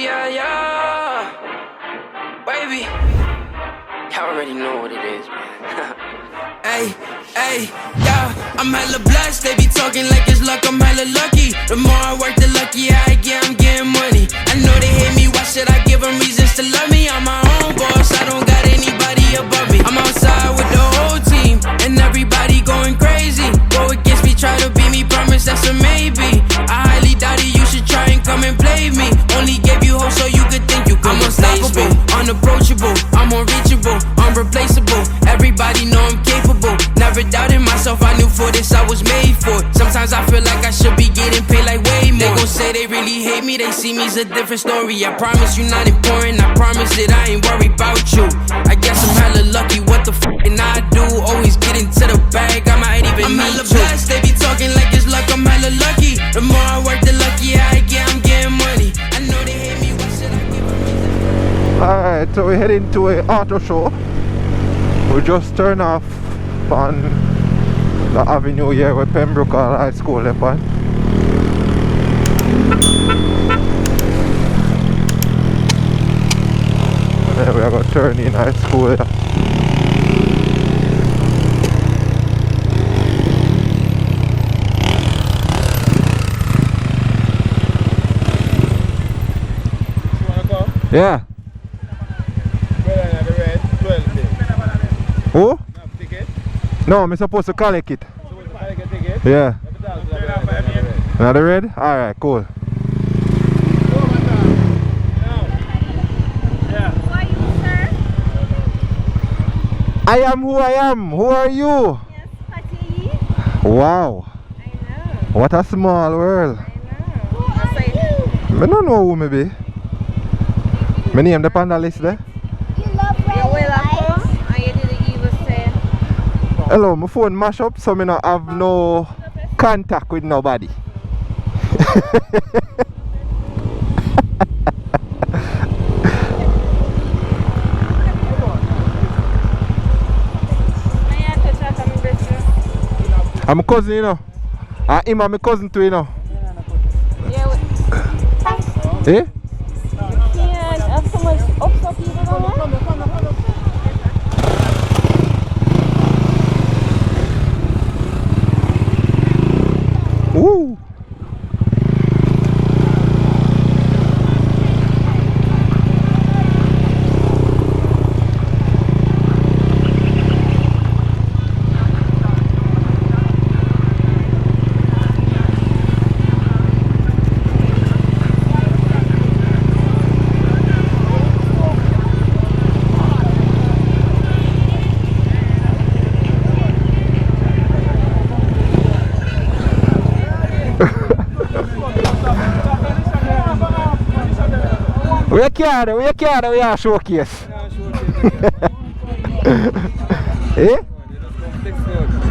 yeah, yeah. Baby, y'all already know what it is, man. Hey, hey, yeah, I'm hella blessed. They be talking like it's luck, I'm hella lucky. The more I work, the luckier I get, I'm getting money. I know they hate me, why should I give them reasons to love me? I'm my own boss, I don't got anybody above me. I'm outside with the whole team, and everybody going crazy. Go against me, try to beat me, promise that's a maybe. I highly doubt it, you should try and come and play me. Only gave you hope so you could think you could. I'm unstoppable, unapproachable, I'm unreachable, unreplaceable. Everybody know I'm capable. Never doubted myself, I knew for this I was made for. Sometimes I feel like I should be getting paid like way more. They gon' say they really hate me, they see me's a different story. I promise you not important, I promise that I ain't worried about you. I guess I'm hella lucky, what the f*** can I do? Always get into the bag, I might even I'm hella blessed, they be talking like it's luck, I'm hella lucky. The more I work, the luckier I get, I'm getting money. I know they hate me, what should I give them? Alright, so we're heading to an auto show. We just turned off on the avenue here where Pembroke High School left on. And then we are going to turn in high school here. Yeah. Who? No, I'm supposed to collect it. Yeah. Another red? Alright, cool. Who are you, sir? I am who I am. Who are you? Yes, Patty. Wow. I know. What a small world. I know. Who are you? I don't know who me be. My name the Panda list there. You will come and you didn't even say. Hello, my phone mash up so I don't have no contact with nobody. I'm a cousin, you know. Him and my cousin too, you know. Yeah. Eh? Can't have so much up people on there. Woo! We are showcase. Eh?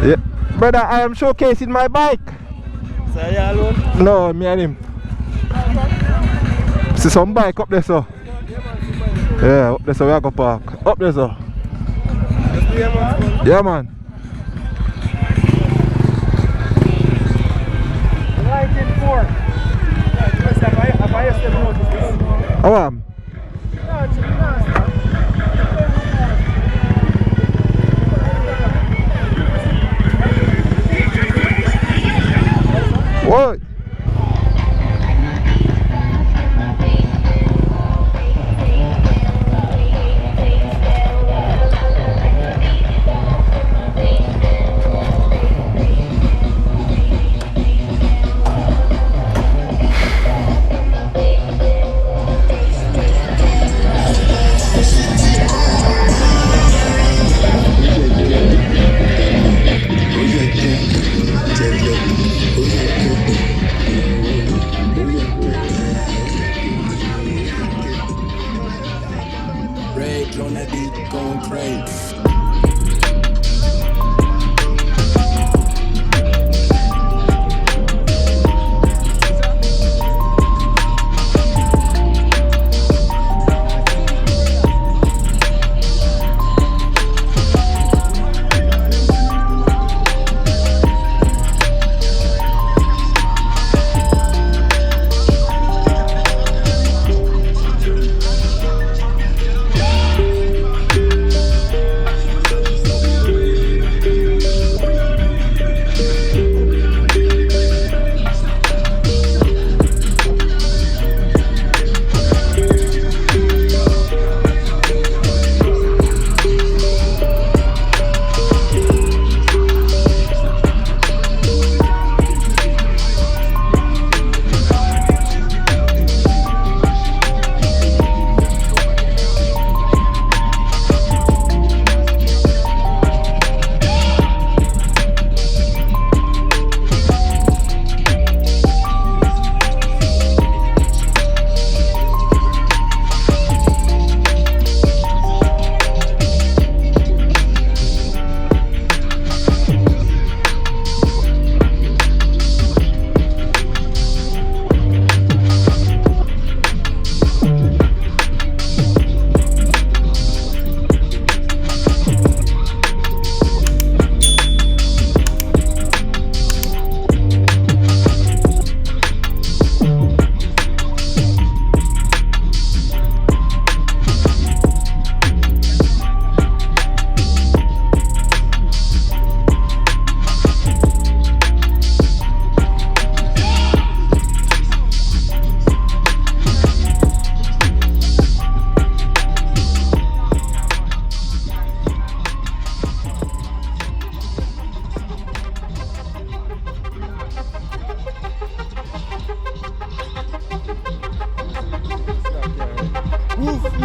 Yeah. Brother, I am showcasing my bike. So are you alone? No, me and him. See some bike up there, so. Yeah, up there, so we are going to park. Up there, so. Yeah, man. How am? What?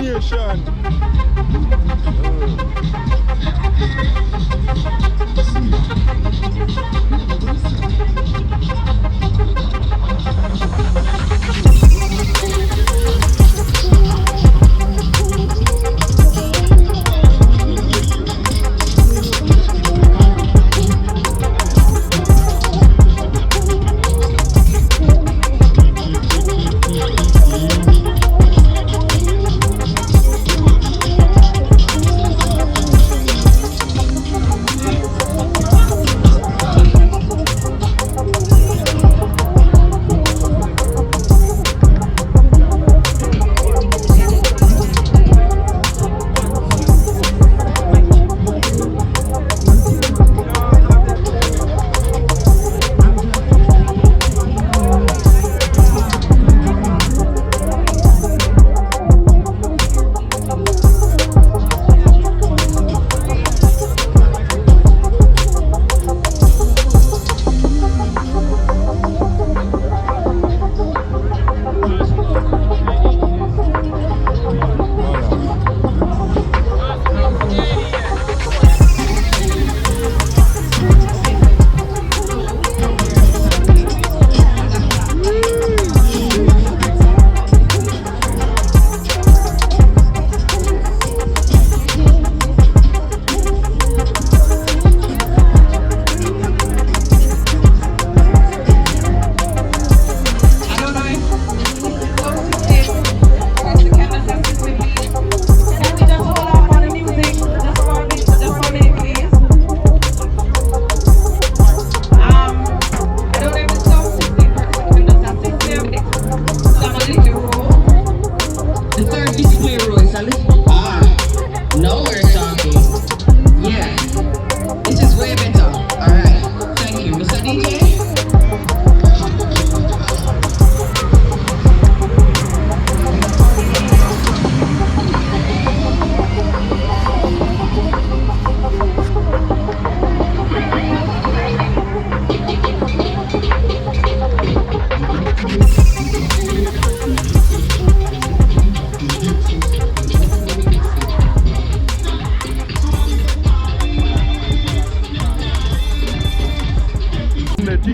nation.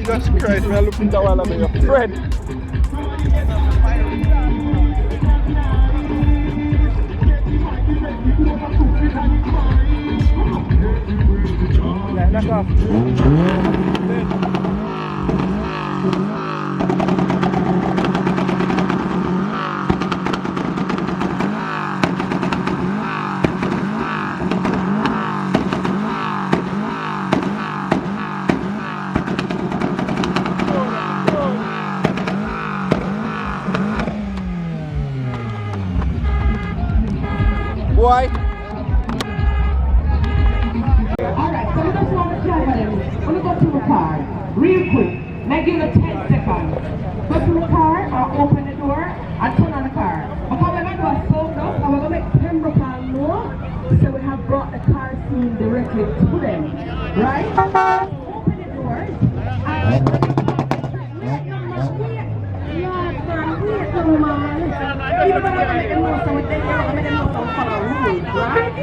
Jesus Christ, we are looking down while I'm your friend. Knock off. Why? Alright, so we just want to try them. When you go to the car, real quick, make give it 10 seconds. Go to the car or open the door and turn on the car. Because we're going to do a sold up and we're going to make Pembroke know, so we have brought the car scene directly to them. Right? Open the doors and even though I'm going to make them know, so we take it out and make them know some follow rules, right?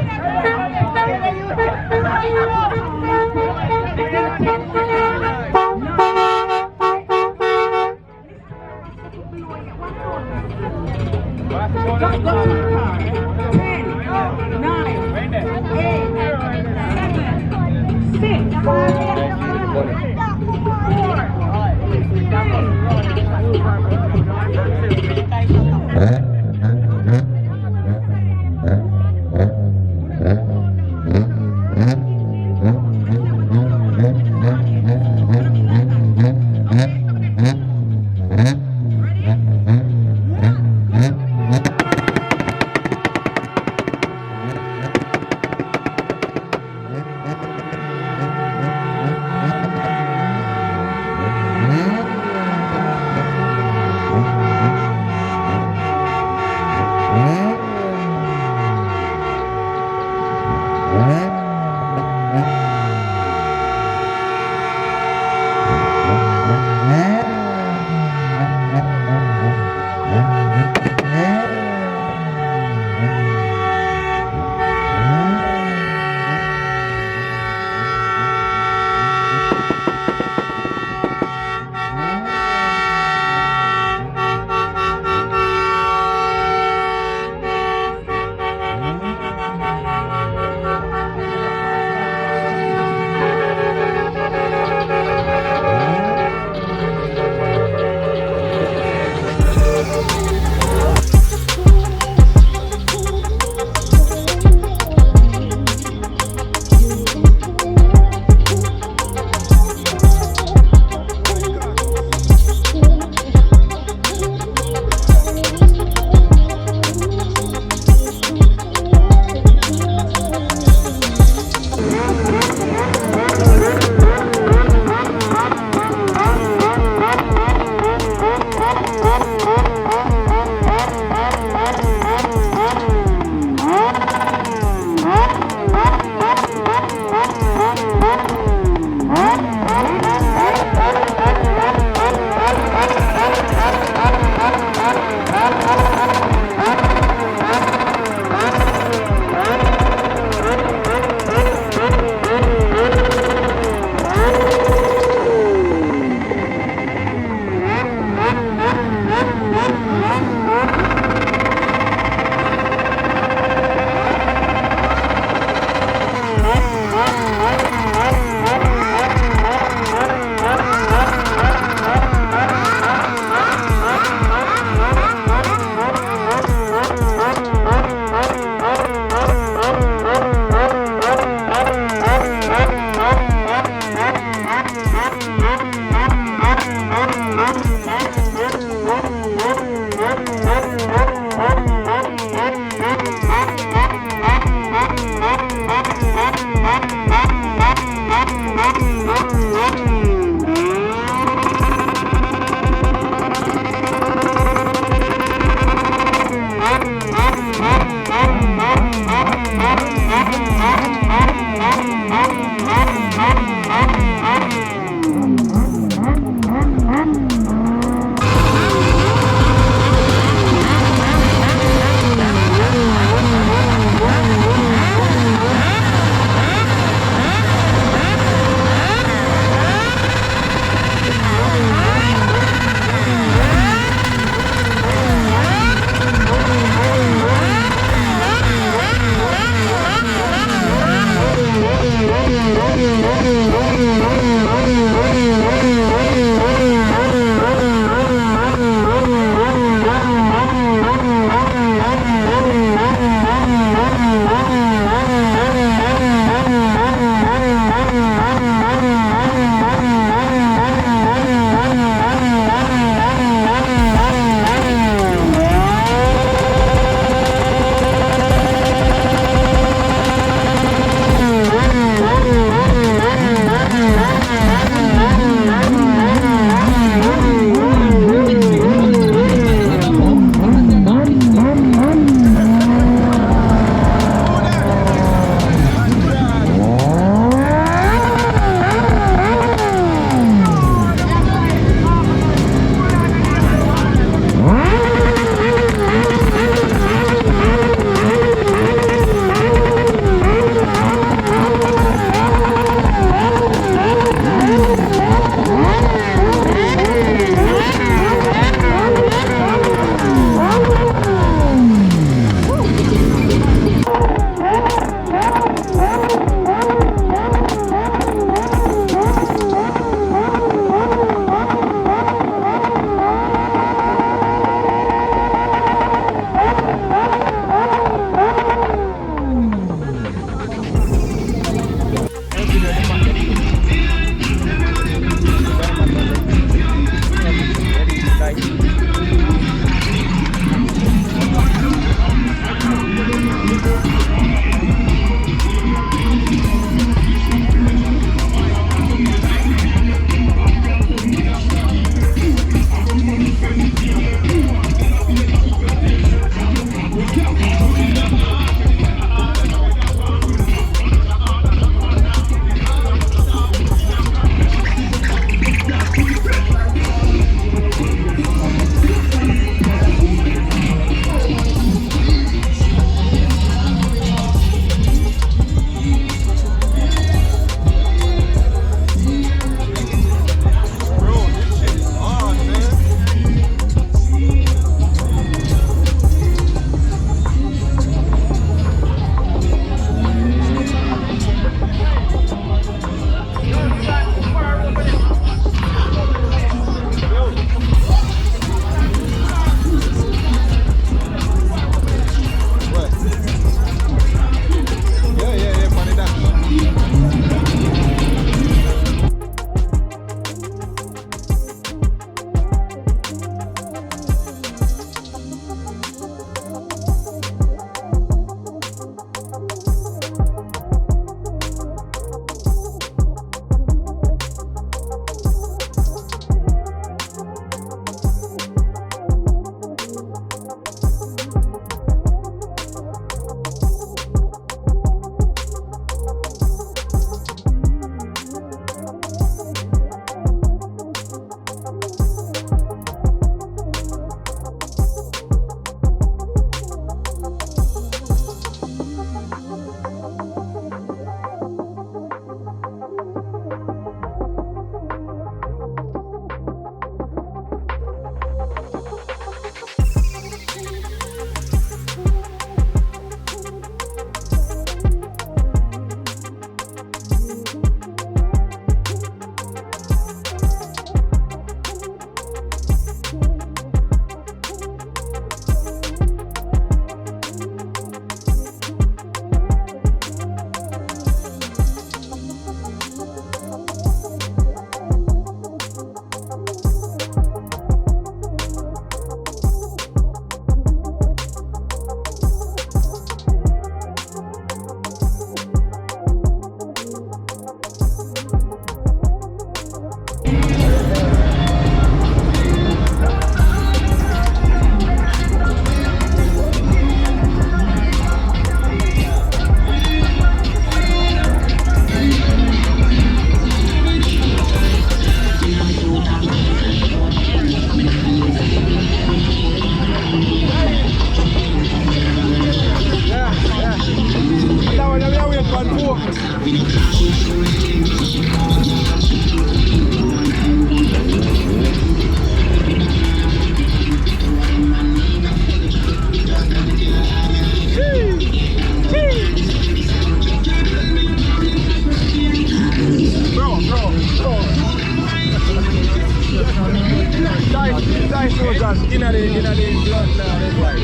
in blood now, it's like,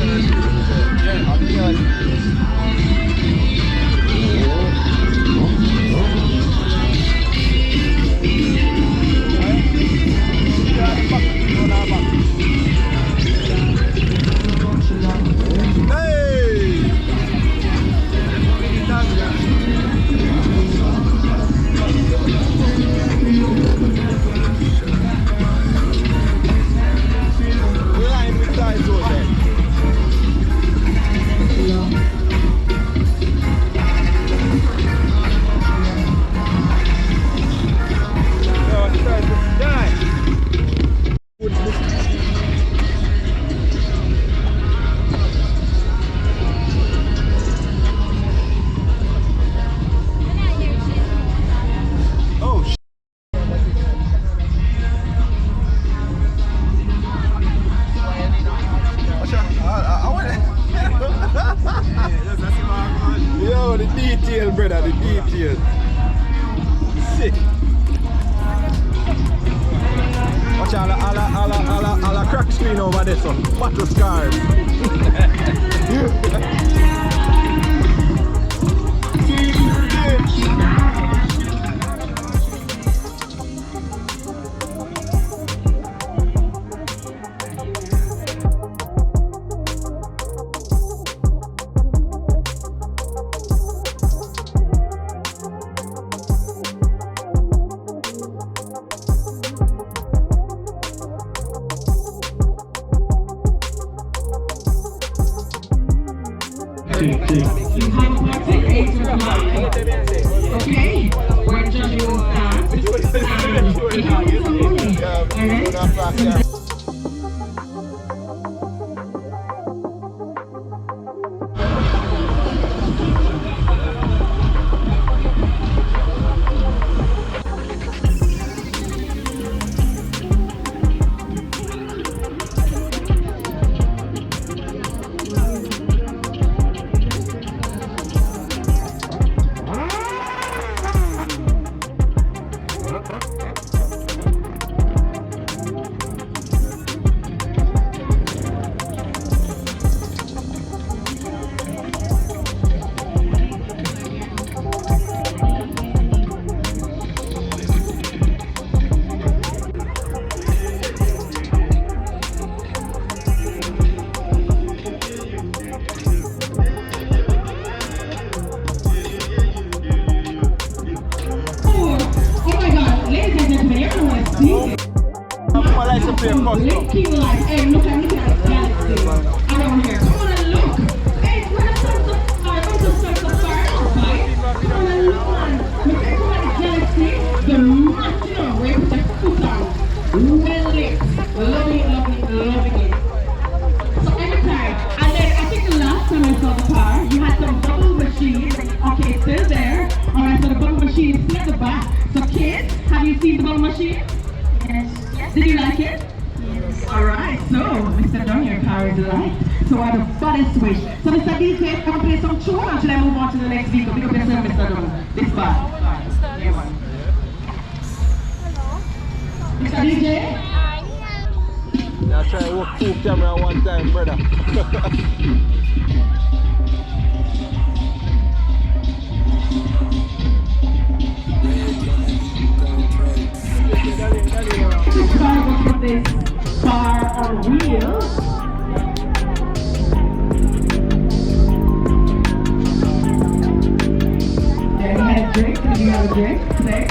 yeah, I'm feeling the detail, brother, the detail. Sick. Watch all a crack screen over there, so battle scars. You have a perfect age of 9. Okay? We're judging the start. Alright? Linking light, hey, look at the galaxy around here. Come on and look. Hey, we're gonna start the fire. We're gonna start the fire, right? Come on and look, man. Look at the galaxy. The national way with the foot on. Well lit. Loving it. So every time, and then I think the last time I saw the car, you had some bubble machines. Okay, still there. Alright, so the bubble machine split the back. So kids, have you seen the bubble machine? Yes. Did you like it? Alright, so Mr. Dunn, your car is light. So I have a body switch. So Mr. DJ, come play some tune or should I move on to the next vehicle? Because there's Mr. Dunn. This bar. Mr. DJ? Now try to work full camera one time, brother. This car was from this car on wheels. Then we had a drink. Did you have a drink today?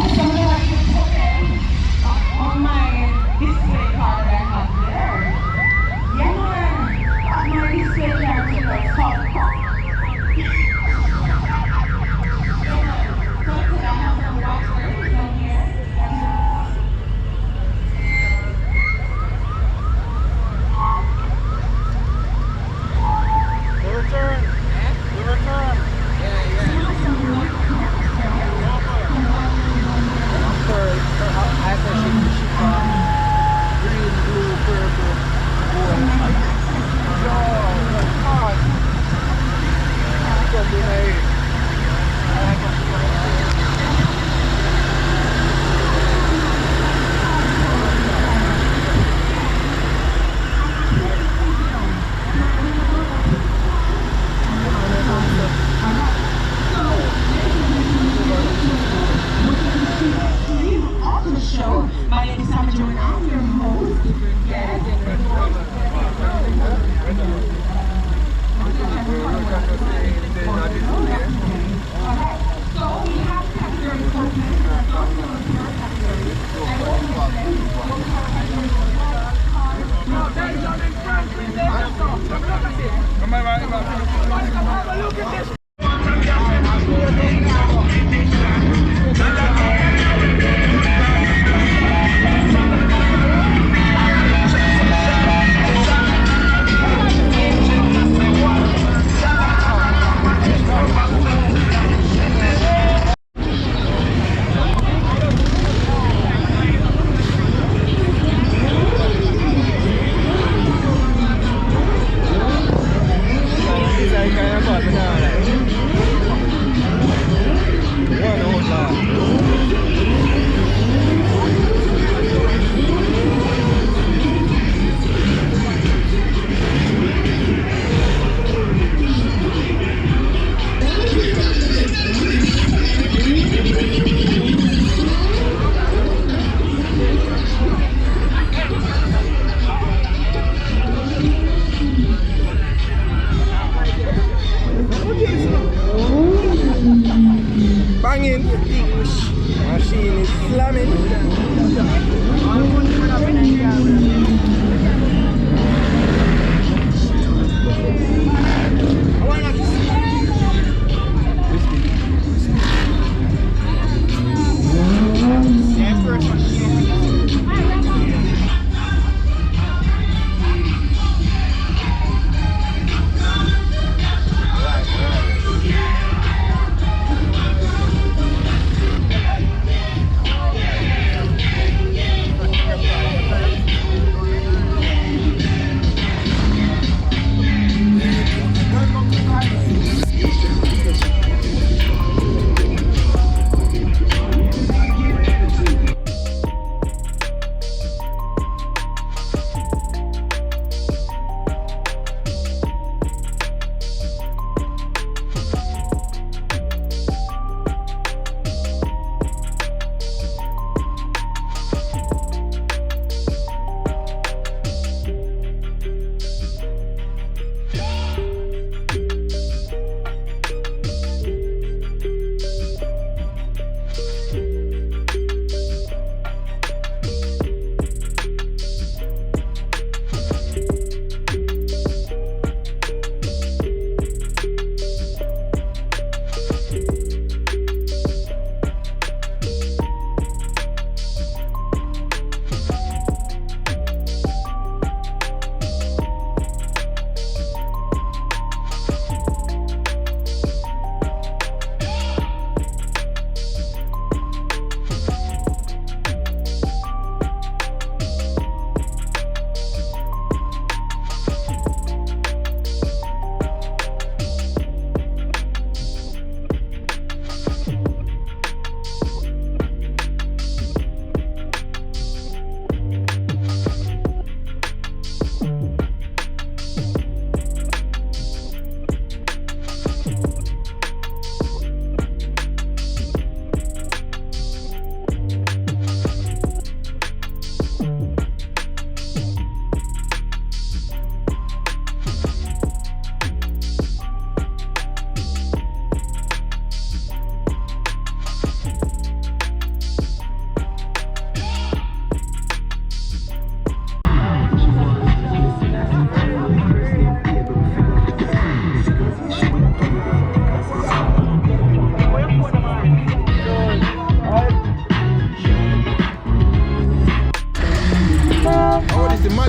So I'm going to put it on my display card that I have there. Yeah, man. On my display card, you know, soft card. My name is Sammy Joe and I'm your host. Yes. So we have category 14. Banging. Machine is slamming.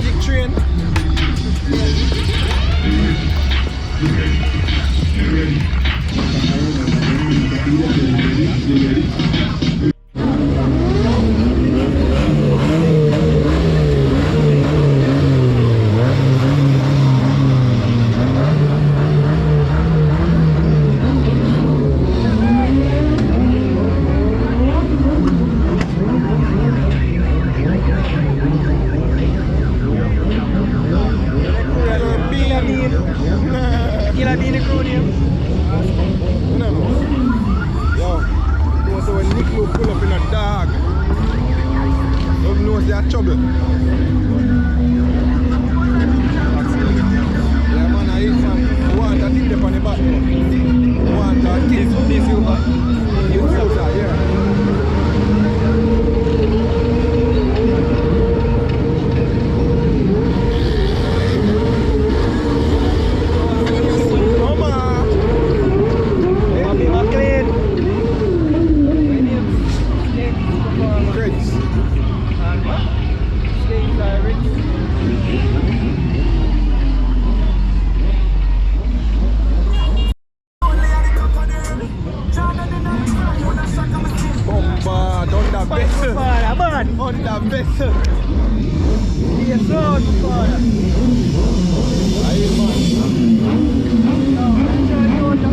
magic train. Killer Bean acronym. Yo, so when Nick will pull up in a dog, you know they are trouble. Yeah man, I eat man. Want that thing up on the back. Want that kiss. This you back. You filter, yeah. Honda vessel. Yes, sir.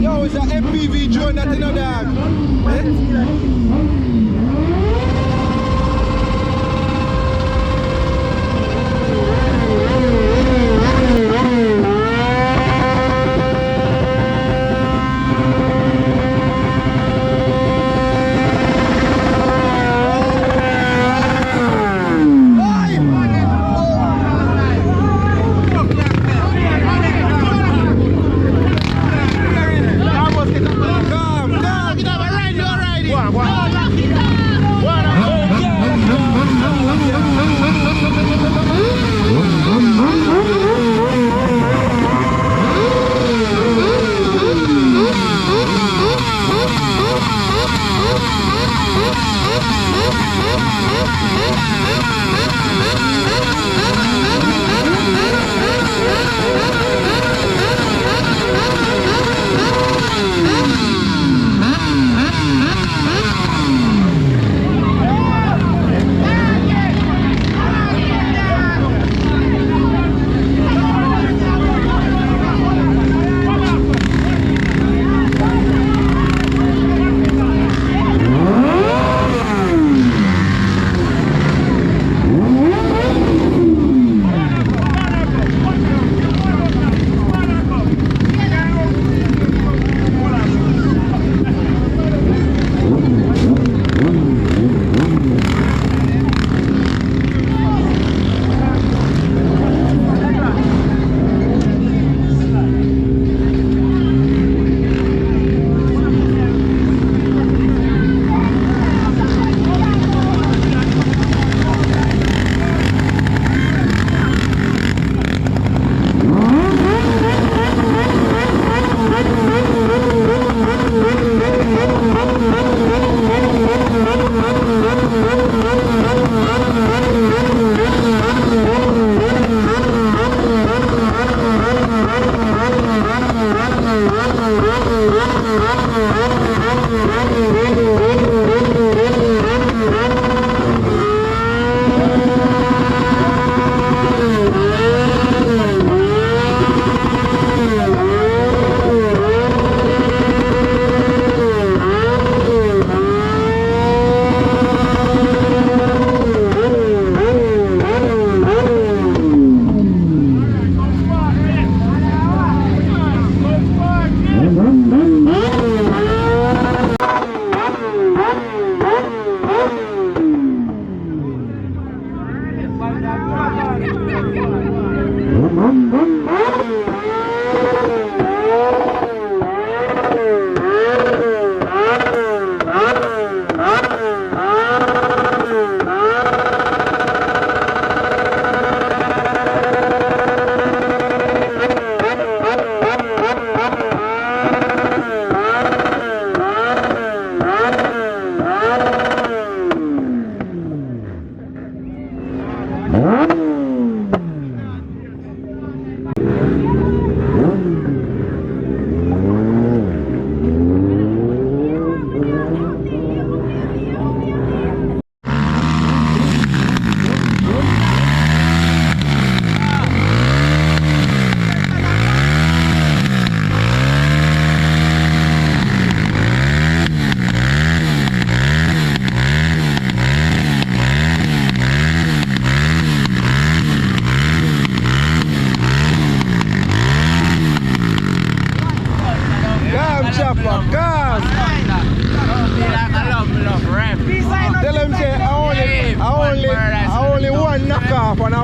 Yo, it's an MPV drone that in a dog.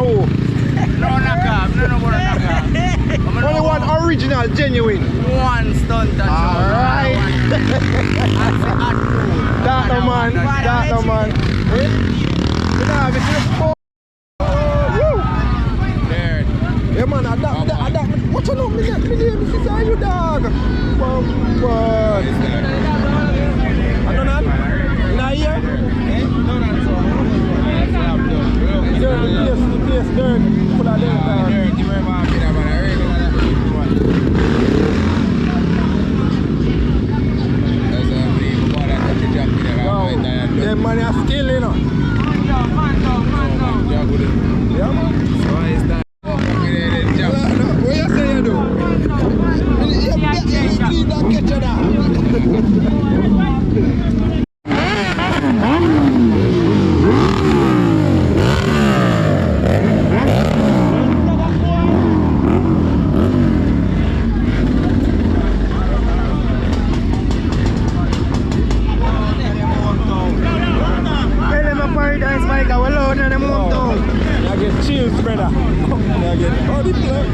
who? No knockoff, no knockoff. Only one original, genuine. One stunt and Alright. That no man. Eh? You know, have it there. Yeah man, adapt. What's your name? Me name is you dog. What? I don't know. In a year? The place dirt. Full of dirt. Them money are still, you know. Man. Yeah, man. So is that? What you say you do? You clean that kitchen out. I get chills, brother. I get all the blood.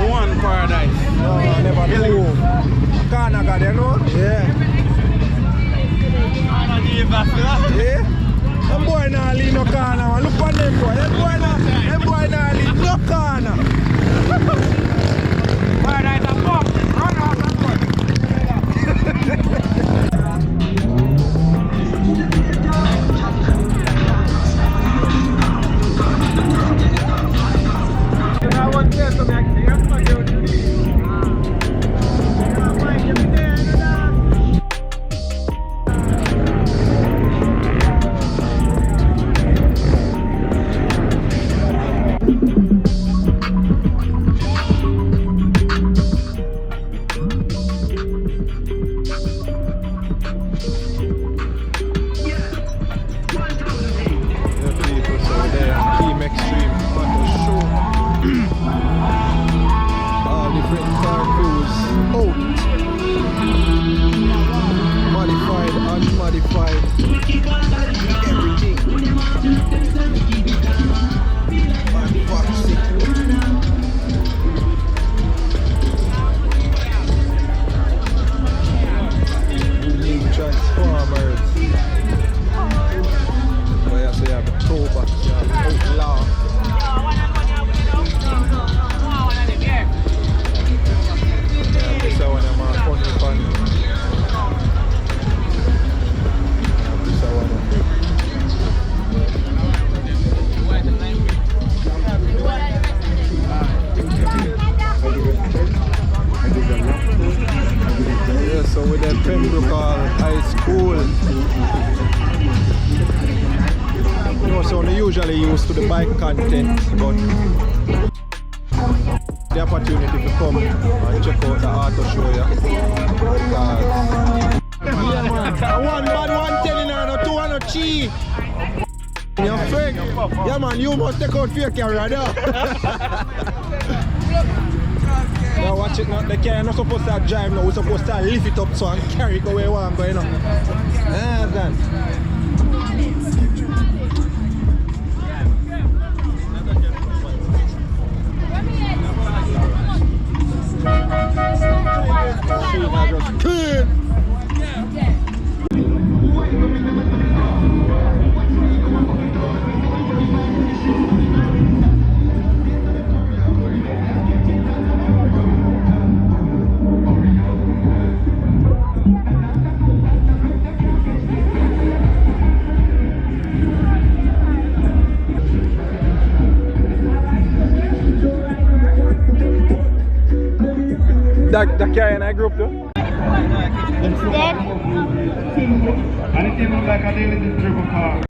One paradise. No, never do. Canada, you know? Yeah. Yeah? Them boy not leave no corner, man. Look on them boy. Them boy not leave no corner. Paradise a pop. Run off that boy. Usually used to the bike content, but the opportunity to come and check out the auto show, yeah. Yeah, man. One bad, 110 and 200 cheap. Your friend, yeah, man, you must take out for your camera, though. Now watch it now. The car not supposed to drive now. We're supposed to lift it up so and carry it away where I'm going now. Then. That carrying I group too? It's dead. And it came like a daily driven car.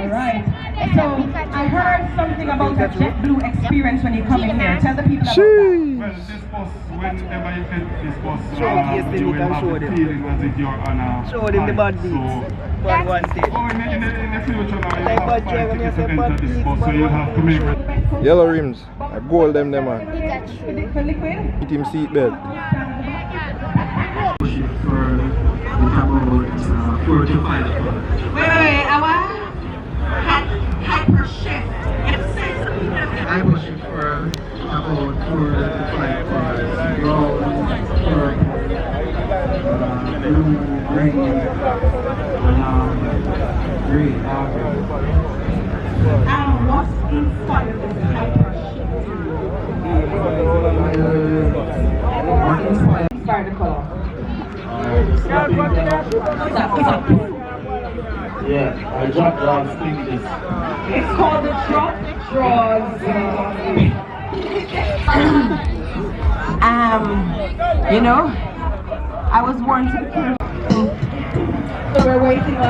Alright. So I heard something about a JetBlue experience when you come in here. Tell the people about that. Well, this bus, whenever you take this bus, you will have the feeling as if you're on a Show them the bad beats. One thing. Oh, in the future now, you have 5 tickets to enter this bus, so you have to make Yellow rims. I gold them man. For liquid? Hit him seatbelt. for about 4 to 5 o'clock. Wait, our hyper chef. I was for about 4 to 5 hours. Roll for blue, green, green. What's inspired this hyper chef? Inspired the color. Yeah, I dropped last stitches. It's called the drop draws. You know, I was born to be careful. So we're waiting on.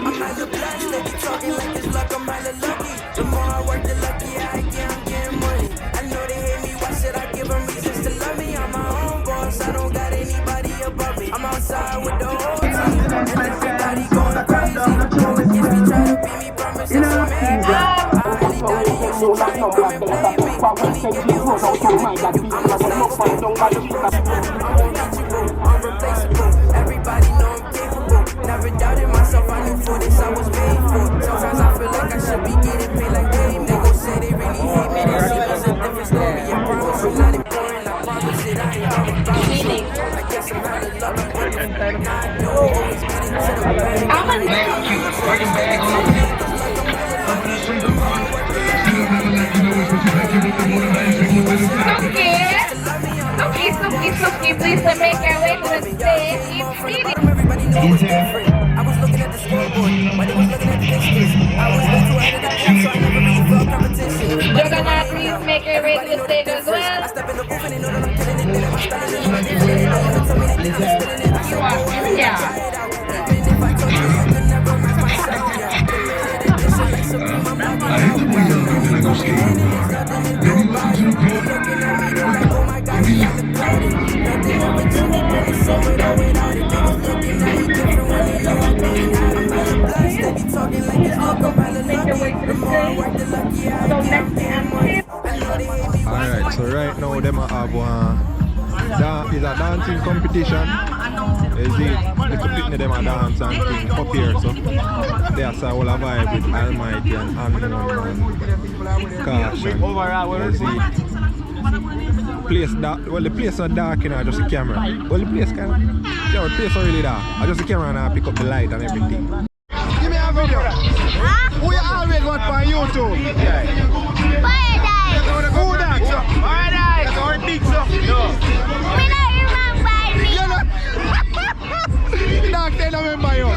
I'm hella blessed, they be talking like this luck, I'm hella lucky. The more I work, the luckier I get, I'm getting money. I know they hate me, why should I give them reasons to love me? I'm my own boss, I don't got anybody above me. I'm outside with the whole team, and everybody going crazy. If you try to beat me, promise it's a man. I really thought that you should try and come and play me. Only give me one, so you make it. I'm a slave, I'm unreachable, unreplaceable. Everybody know I'm capable. Never doubted myself, I knew for this I was made for. Sometimes I feel like I should be getting paid like game. They gon' say they really hate me, they see us a different story. I promise you not important, I promise it, I ain't all about it. I guess I'm hella lucky, but I know always get into the bag. I'm a Chuki, please make our way to the stage. Everybody know it's different. I was looking at the scoreboard, but they was looking at the distance. I was meant to ahead of that track, so I never reached for a competition. You're gonna please make your way to the stage as well. I step in the booth and they know that I'm killing it. Then I'm styling it, I'm different. They even told me they think I'm spilling it. I said, oh, yeah. Try it out. Even if I told you, you could never match my sound. Yeah, limited edition, like Supreme, I'm blocking out. Looking at me, they're like, oh my God, you got the credit. Nothing ever changed, but it's so without it. They was looking at me different when they know I think I'm hella blessed. They be talking like this, look, I'm hella lucky. The more I work, the luckier I get, I'm getting money. I know they hate me. Alright, so right now them have is a dancing competition. You see, the competition them a dance and thing up here, so there's a whole vibe with Almighty and Unknown and Caution. You see, place dark, well the place not dark, you know, just the camera. Well the place kind of, yeah, the place not really dark. I just the camera and I pick up the light and everything. Give me a video. We always watch on YouTube. Paradise. Who that? Paradise. That's our big stuff. No. We don't remember me. You know. Dog, they don't remember you.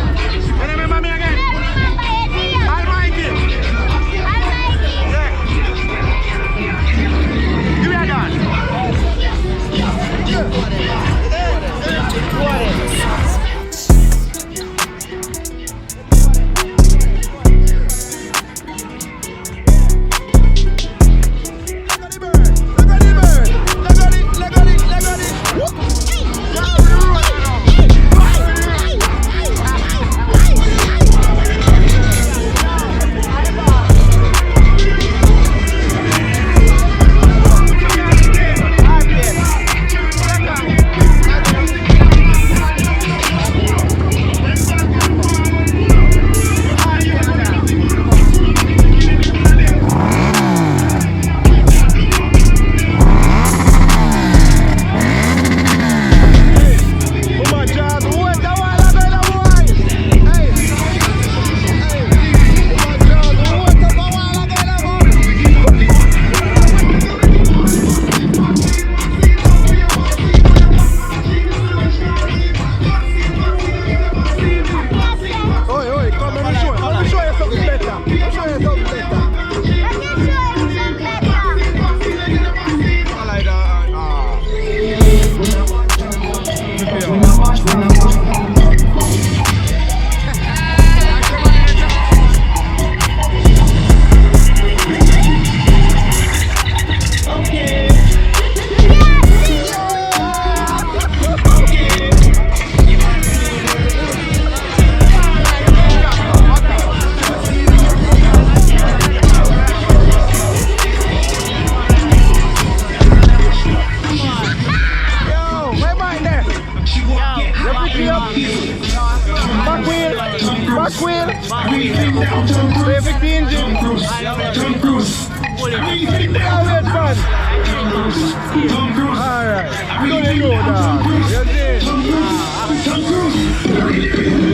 You remember me again? Almighty. Yeah. Give me a dance. Back wheel. Everything down, Tom Cruise. Perfect engine. Tom Cruise. Everything down. Alright, man. Tom Cruise. Alright. Everything down, Tom Cruise. You see? Tom Cruise. Tom Cruise.